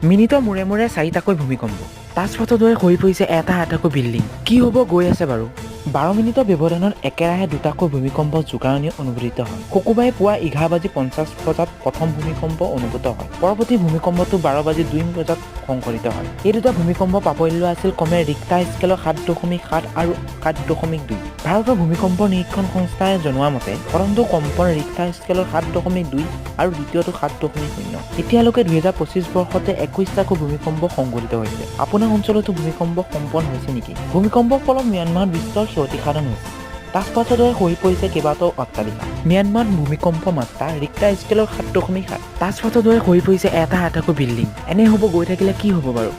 মিনিটৰ মূৰে মূৰে 4টাকৈ ভূমিকম্প। তাজপথৰ দৰে হৈ পৰিছে এটা এটাকৈ বিল্ডিং। কি হ'ব গৈ আছে বাৰু? 12 মিনিটৰ ব্যৱধানত একেৰাহে দুটাকৈ ভূমিকম্প জোকাৰণি অনুভূত হয়। শুকুৰবাৰে পুৱা 11:50 বজাত প্ৰথম ভূমিকম্প অনুভূত হয়। পৰৱৰ্তী ভূমিকম্পটো 12:02 বজাত সংঘটিত হয়। এই দুটা ভূমিকম্প প্ৰাবল্য আছিল ক্ৰমে ৰিক্টাৰ স্কেলৰ 7.7 আৰু 7.2। ভাৰতৰ ভূমিকম্প নিৰীক্ষণ সংস্থাই জনোৱা মতে প্ৰথমটো কম্পন ৰিক্টাৰ স্কেলৰ 7.2 আৰু দ্বিতীয়টো 7.0। এতিয়ালৈকে 2025 বৰ্ষতে 21টাকৈ ভূমিকম্প সংঘটিত হৈছে। আপোনাৰ অঞ্চলতো ভূমিকম্প কম্পন হৈছে নেকি? ভূমিকম্পৰ ফলত ম্যানমাৰত বিস্তৰ ক্ষতিসাধন হৈছে। তাজপথৰ দৰে হৈ পৰিছে কেইবাটাও অট্টালিকা। ম্যানমাৰত ভূমিকম্প মাত্ৰা ৰিক্টাৰ স্কেলৰ 7.7। তাজপথৰ দৰে হৈ পৰিছে এটা এটাকৈ বিল্ডিং। এনে হ'ব গৈ থাকিলে কি হ'ব বাৰু?